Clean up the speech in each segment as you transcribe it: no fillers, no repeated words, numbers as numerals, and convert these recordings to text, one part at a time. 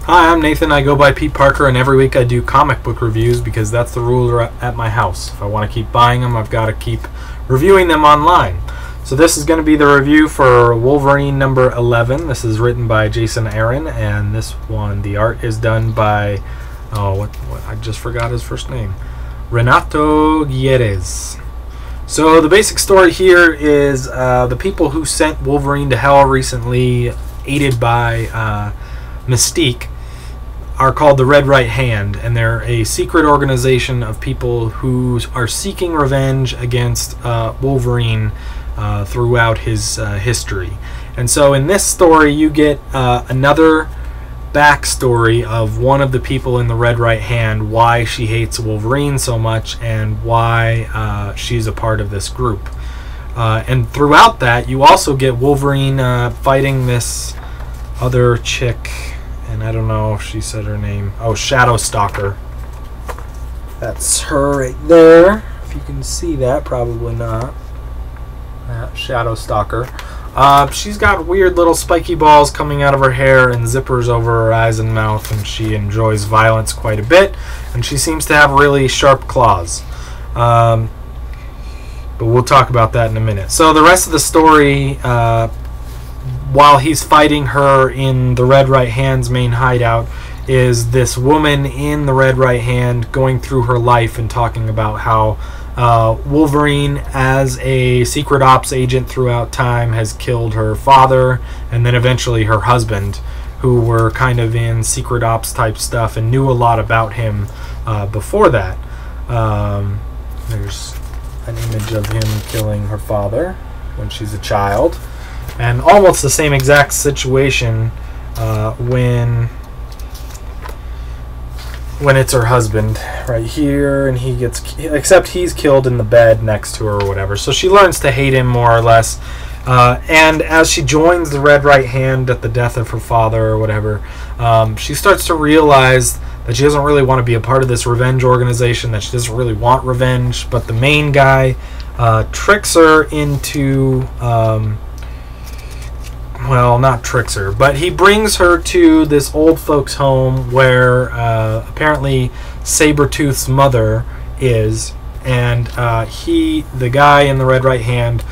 Hi, I'm Nathan. I go by Peteparker, and every week I do comic book reviews because that's the rule at my house. If I want to keep buying them, I've got to keep reviewing them online. So this is going to be the review for Wolverine number 11. This is written by Jason Aaron, and this one, the art is done by, I just forgot his first name, Renato Guieres. So the basic story here is the people who sent Wolverine to hell recently, aided by Mystique, are called the Red Right Hand, and they're a secret organization of people who are seeking revenge against Wolverine throughout his history. And so in this story you get another backstory of one of the people in the Red Right Hand, why she hates Wolverine so much and why she's a part of this group. And throughout that you also get Wolverine fighting this other chick, and I don't know if she said her name. Oh, Shadow Stalker. That's her right there. If you can see that, probably not. Shadow Stalker. She's got weird little spiky balls coming out of her hair and zippers over her eyes and mouth, and she enjoys violence quite a bit, and she seems to have really sharp claws. But we'll talk about that in a minute. So the rest of the story, while he's fighting her in the Red Right Hand's main hideout, is this woman in the Red Right Hand going through her life and talking about how Wolverine, as a secret ops agent throughout time, has killed her father and then eventually her husband, who were kind of in secret ops type stuff and knew a lot about him before that. There's an image of him killing her father when she's a child. And almost the same exact situation when it's her husband right here, and he gets, except he's killed in the bed next to her or whatever. So she learns to hate him more or less. And as she joins the Red Right Hand at the death of her father or whatever, she starts to realize that she doesn't really want to be a part of this revenge organization, that she doesn't really want revenge. But the main guy tricks her into... well, not tricks her, but he brings her to this old folks' home where apparently Sabretooth's mother is, and the guy in the Red Right Hand,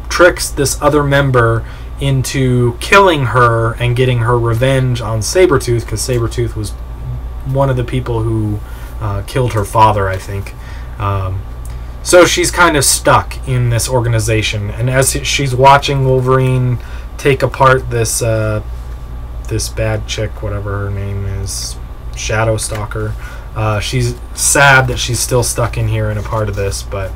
tricks this other member into killing her and getting her revenge on Sabretooth, because Sabretooth was one of the people who killed her father, I think. So she's kind of stuck in this organization, and as she's watching Wolverine take apart this this bad chick, whatever her name is, Shadow Stalker, she's sad that she's still stuck in here and a part of this, but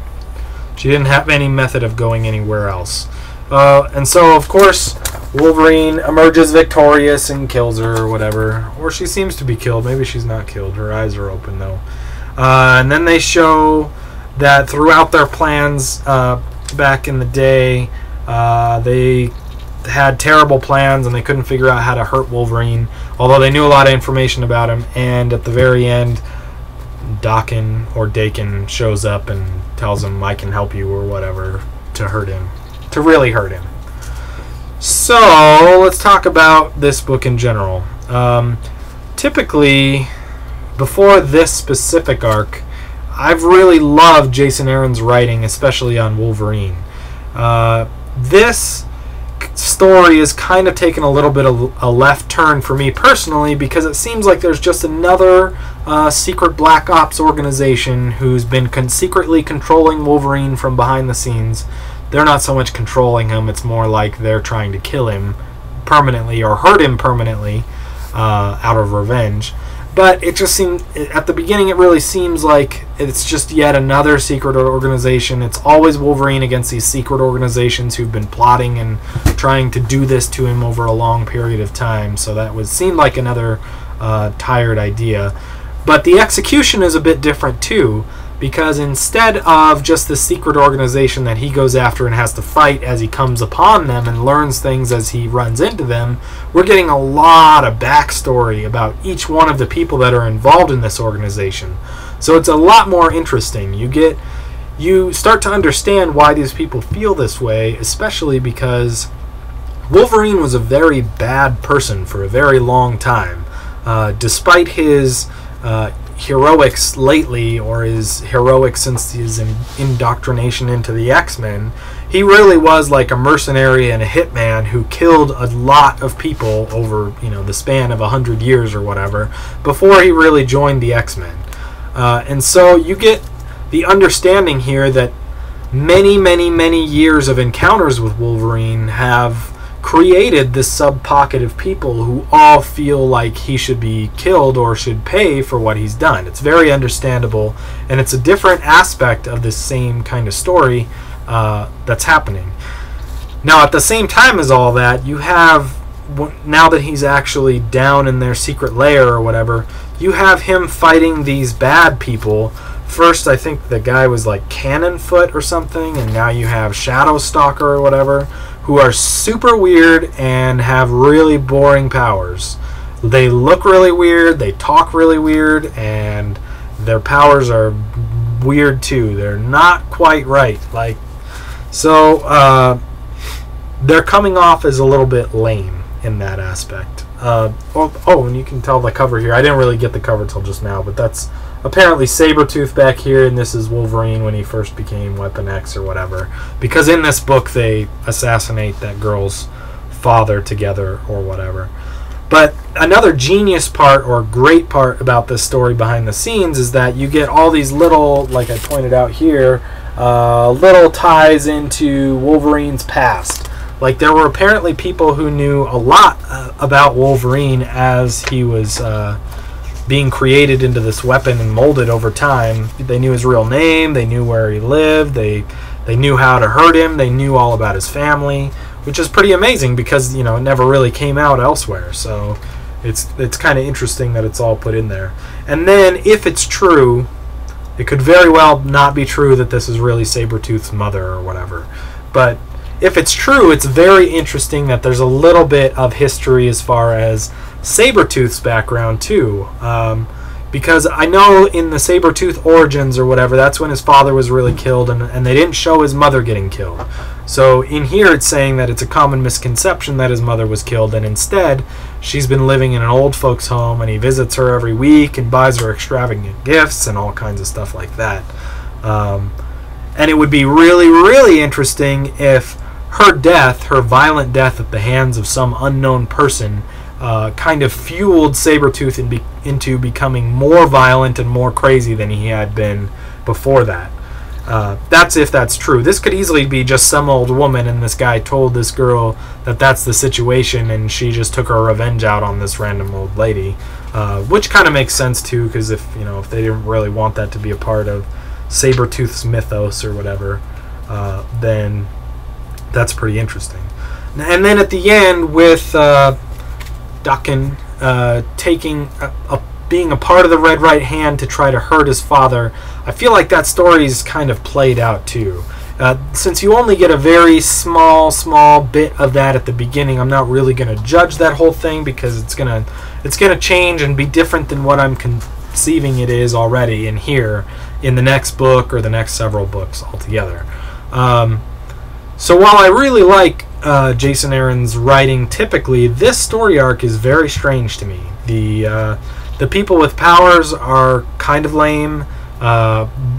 she didn't have any method of going anywhere else. And so, of course, Wolverine emerges victorious and kills her or whatever. Or she seems to be killed. Maybe she's not killed. Her eyes are open, though. And then they show that throughout their plans back in the day, they had terrible plans and they couldn't figure out how to hurt Wolverine, although they knew a lot of information about him. And at the very end, Daken shows up and tells him, I can help you or whatever, to hurt him, to really hurt him. So let's talk about this book in general. Typically, before this specific arc, I've really loved Jason Aaron's writing, especially on Wolverine. This story is kind of taken a little bit of a left turn for me personally, because it seems like there's just another secret Black Ops organization who's been secretly controlling Wolverine from behind the scenes. They're not so much controlling him, it's more like they're trying to kill him permanently or hurt him permanently out of revenge. But it just seemed, at the beginning, it really seems like it's just yet another secret organization. It's always Wolverine against these secret organizations who've been plotting and trying to do this to him over a long period of time. So that would seem like another tired idea. But the execution is a bit different too, because instead of just the secret organization that he goes after and has to fight as he comes upon them and learns things as he runs into them, we're getting a lot of backstory about each one of the people that are involved in this organization. So it's a lot more interesting. You start to understand why these people feel this way, especially because Wolverine was a very bad person for a very long time. Despite his heroics lately, or his heroics since his indoctrination into the X-Men, he really was like a mercenary and a hitman who killed a lot of people over, the span of 100 years or whatever, before he really joined the X-Men. And so you get the understanding here that many, many, many years of encounters with Wolverine have created this sub-pocket of people who all feel like he should be killed or should pay for what he's done. It's very understandable, and it's a different aspect of this same kind of story that's happening. Now, at the same time as all that, you have, now that he's actually down in their secret lair or whatever, you have him fighting these bad people. First, I think the guy was like Cannonfoot or something, and now you have Shadowstalker or whatever, who are super weird and have really boring powers. They look really weird, they talk really weird, and their powers are weird too. They're not quite right. They're coming off as a little bit lame in that aspect. And you can tell the cover here. I didn't really get the cover till just now, but that's apparently Sabretooth back here, and this is Wolverine when he first became Weapon X or whatever. Because in this book they assassinate that girl's father together or whatever. But another genius part or great part about this story behind the scenes is that you get all these little, like I pointed out here, little ties into Wolverine's past. Like, there were apparently people who knew a lot about Wolverine as he was being created into this weapon and molded over time. They knew his real name, they knew where he lived, they knew how to hurt him, they knew all about his family, which is pretty amazing because, it never really came out elsewhere. So it's kind of interesting that it's all put in there. And then, if it's true, it could very well not be true that this is really Sabretooth's mother or whatever. But if it's true, it's very interesting that there's a little bit of history as far as Sabretooth's background too, because I know in the Sabretooth origins or whatever, that's when his father was really killed, and they didn't show his mother getting killed. So in here it's saying that it's a common misconception that his mother was killed, and instead she's been living in an old folks home, and he visits her every week and buys her extravagant gifts and all kinds of stuff like that. And it would be really, really interesting if her death, her violent death at the hands of some unknown person, kind of fueled Sabretooth into becoming more violent and more crazy than he had been before that. That's if that's true. This could easily be just some old woman, and this guy told this girl that that's the situation, and she just took her revenge out on this random old lady, which kind of makes sense too, because if they didn't really want that to be a part of Sabretooth's mythos or whatever, then that's pretty interesting. And then at the end, with Daken being a part of the Red Right Hand to try to hurt his father, I feel like that story is kind of played out too. Since you only get a very small bit of that at the beginning, I'm not really going to judge that whole thing, because it's gonna change and be different than what I'm conceiving it is already in here in the next book or the next several books altogether. So while I really like Jason Aaron's writing typically, this story arc is very strange to me. The people with powers are kind of lame.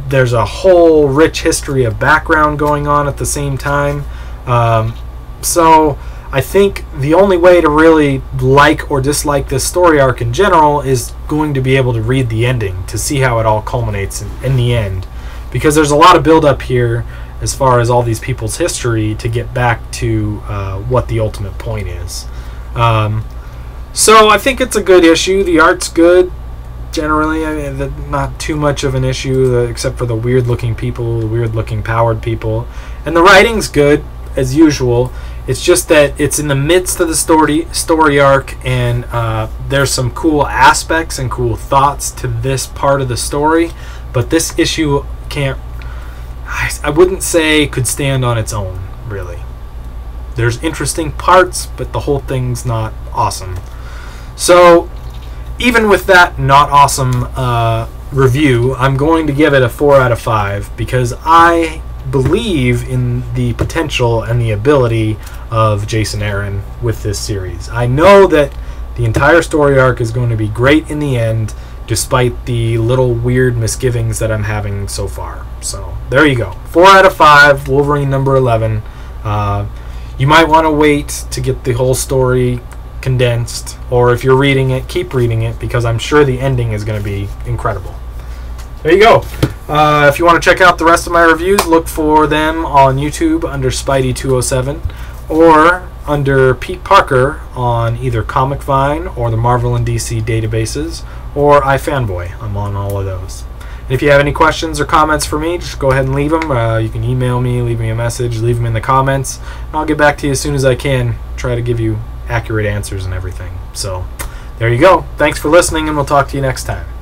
There's a whole rich history of background going on at the same time. So I think the only way to really like or dislike this story arc in general is going to be able to read the ending to see how it all culminates in the end. Because there's a lot of build-up here as far as all these people's history to get back to what the ultimate point is. So I think it's a good issue. The art's good, generally. Not too much of an issue, except for the weird-looking people, the weird-looking powered people. And the writing's good, as usual. It's just that it's in the midst of the story arc, and there's some cool aspects and cool thoughts to this part of the story, but this issue I wouldn't say could stand on its own, really. There's interesting parts, but the whole thing's not awesome. So, even with that not awesome review, I'm going to give it a 4 out of 5, because I believe in the potential and the ability of Jason Aaron with this series. I know that the entire story arc is going to be great in the end, despite the little weird misgivings that I'm having so far. So there you go. 4 out of 5, Wolverine number 11. You might want to wait to get the whole story condensed, or if you're reading it, keep reading it, because I'm sure the ending is going to be incredible. There you go. If you want to check out the rest of my reviews, look for them on YouTube under Spidey207 or under Pete Parker on either Comic Vine or the Marvel and DC databases, or iFanboy. I'm on all of those. And if you have any questions or comments for me, just go ahead and leave them. You can email me, leave me a message, leave them in the comments, and I'll get back to you as soon as I can. Try to give you accurate answers and everything. So there you go. Thanks for listening, and we'll talk to you next time.